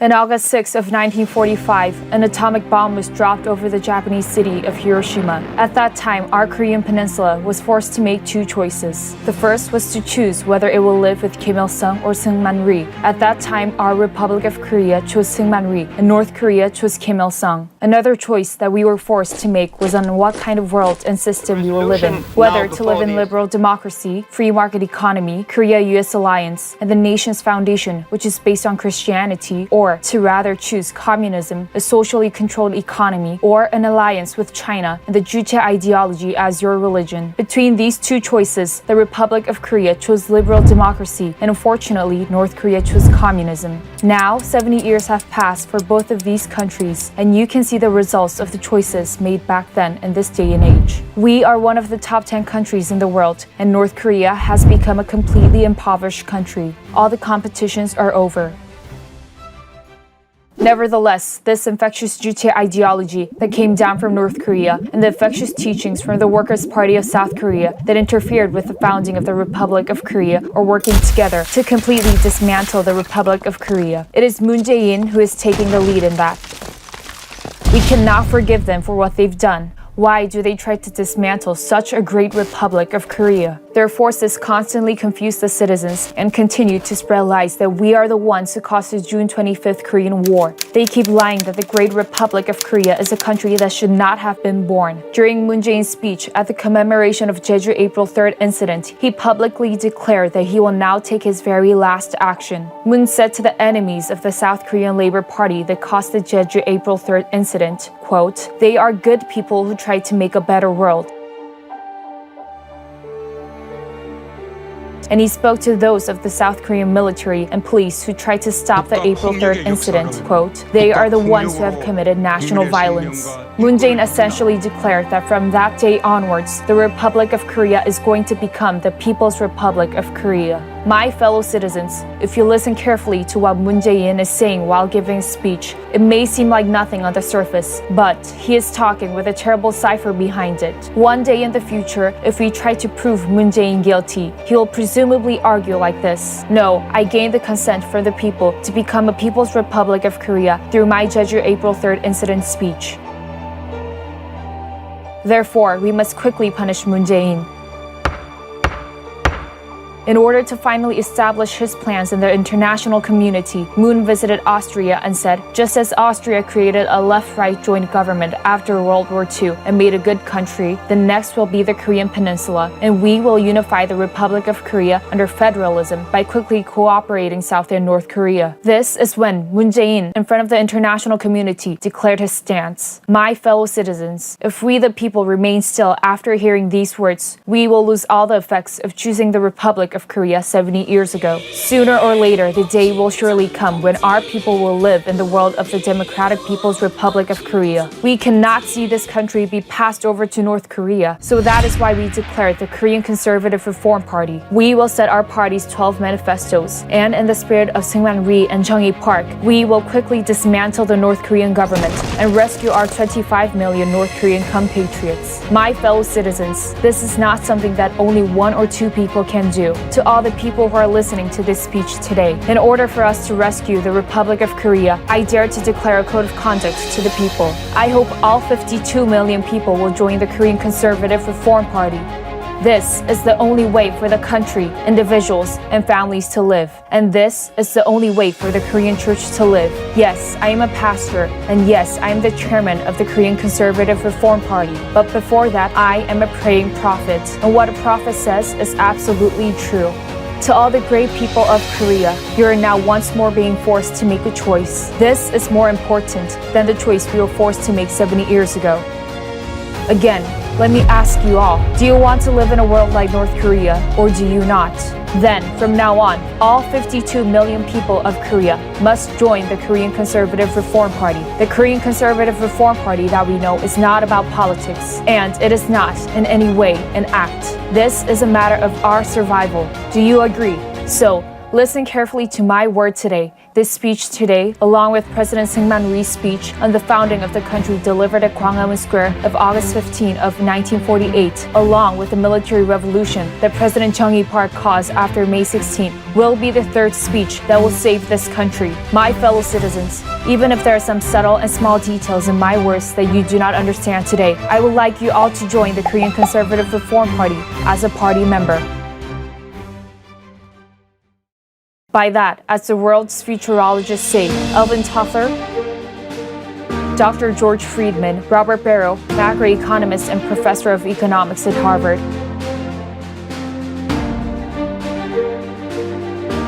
On August 6 of 1945, an atomic bomb was dropped over the Japanese city of Hiroshima. At that time, our Korean peninsula was forced to make two choices. The first was to choose whether it will live with Kim Il-sung or Seungman-rhee. At that time, our Republic of Korea chose Seungman-rhee, and North Korea chose Kim Il-sung. Another choice that we were forced to make was on what kind of world and system we will live in. Whether to live in liberal democracy, free market economy, Korea-US alliance, and the nation's foundation, which is based on Christianity, or to rather choose communism, a socially controlled economy, or an alliance with China and the Juche ideology as your religion. Between these two choices, the Republic of Korea chose liberal democracy, and unfortunately, North Korea chose communism. Now, 70 years have passed for both of these countries, and you can see the results of the choices made back then in this day and age. We are one of the top 10 countries in the world, and North Korea has become a completely impoverished country. All the competitions are over. Nevertheless, this infectious Juche ideology that came down from North Korea and the infectious teachings from the Workers' Party of South Korea that interfered with the founding of the Republic of Korea are working together to completely dismantle the Republic of Korea. It is Moon Jae-in who is taking the lead in that. We cannot forgive them for what they've done. Why do they try to dismantle such a great Republic of Korea? Their forces constantly confuse the citizens and continue to spread lies that we are the ones who caused the June 25th Korean War. They keep lying that the Great Republic of Korea is a country that should not have been born. During Moon Jae-in's speech at the commemoration of Jeju April 3rd incident, he publicly declared that he will now take his very last action. Moon said to the enemies of the South Korean Labor Party that caused the Jeju April 3rd incident, quote, "They are good people who try to make a better world." And he spoke to those of the South Korean military and police who tried to stop the April 3rd incident, quote, "They are the ones who have committed national violence." Moon Jae-in essentially declared that from that day onwards, the Republic of Korea is going to become the People's Republic of Korea. My fellow citizens, if you listen carefully to what Moon Jae-in is saying while giving a speech, it may seem like nothing on the surface, but he is talking with a terrible cipher behind it. One day in the future, if we try to prove Moon Jae-in guilty, he will presumably argue like this: "No, I gained the consent from the people to become a People's Republic of Korea through my Jeju April 3rd incident speech." Therefore, we must quickly punish Moon Jae-in. In order to finally establish his plans in the international community, Moon visited Austria and said, just as Austria created a left-right joint government after World War II and made a good country, the next will be the Korean Peninsula, and we will unify the Republic of Korea under federalism by quickly cooperating South and North Korea. This is when Moon Jae-in, in front of the international community, declared his stance. My fellow citizens, if we the people remain still after hearing these words, we will lose all the effects of choosing the Republic of Korea 70 years ago. Sooner or later, the day will surely come when our people will live in the world of the Democratic People's Republic of Korea. We cannot see this country be passed over to North Korea, so that is why we declared the Korean Conservative Reform Party. We will set our party's 12 manifestos, and in the spirit of Seungman-rhee and Chung-hee Park, we will quickly dismantle the North Korean government and rescue our 25 million North Korean compatriots. My fellow citizens, this is not something that only one or two people can do. To all the people who are listening to this speech today, in order for us to rescue the Republic of Korea, I dare to declare a code of conduct to the people. I hope all 52 million people will join the Korean Conservative Reform Party. This is the only way for the country, individuals, and families to live. And this is the only way for the Korean church to live. Yes, I am a pastor, and yes, I am the chairman of the Korean Conservative Reform Party. But before that, I am a praying prophet. And what a prophet says is absolutely true. To all the great people of Korea, you are now once more being forced to make a choice. This is more important than the choice we were forced to make 70 years ago. Again, let me ask you all, do you want to live in a world like North Korea, or do you not? Then, from now on, all 52 million people of Korea must join the Korean Conservative Reform Party. The Korean Conservative Reform Party that we know is not about politics, and it is not in any way an act. This is a matter of our survival. Do you agree? So, listen carefully to my word today. This speech today, along with President Syngman Rhee's speech on the founding of the country delivered at Gwanghwamun Square of August 15 of 1948, along with the military revolution that President Chung Il-park caused after May 16, will be the third speech that will save this country. My fellow citizens, even if there are some subtle and small details in my words that you do not understand today, I would like you all to join the Korean Conservative Reform Party as a party member. By that, as the world's futurologists say, Alvin Toffler, Dr. George Friedman, Robert Barrow, macroeconomist and professor of economics at Harvard,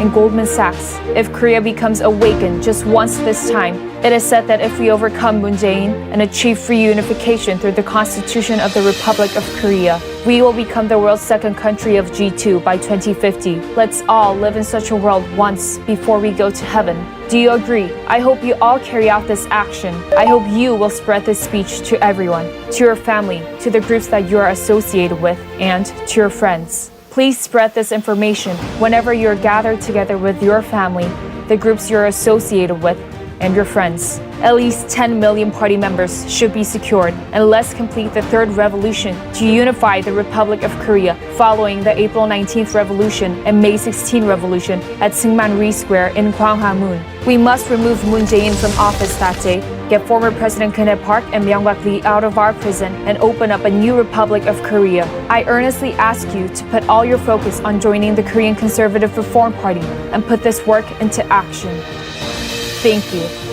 and Goldman Sachs, if Korea becomes awakened just once this time, it is said that if we overcome Moon Jae-in and achieve free unification through the Constitution of the Republic of Korea, we will become the world's second country of G2 by 2050. Let's all live in such a world once before we go to heaven. Do you agree? I hope you all carry out this action. I hope you will spread this speech to everyone, to your family, to the groups that you are associated with, and to your friends. Please spread this information whenever you're gathered together with your family, the groups you're associated with, and your friends. At least 10 million party members should be secured, and let's complete the third revolution to unify the Republic of Korea following the April 19th revolution and May 16 revolution at Syngman Rhee Square in Gwanghwamun. We must remove Moon Jae-in from office that day, get former President Kun Il-park and Myung-bak Lee out of our prison, and open up a new Republic of Korea. I earnestly ask you to put all your focus on joining the Korean Conservative Reform Party and put this work into action. Thank you.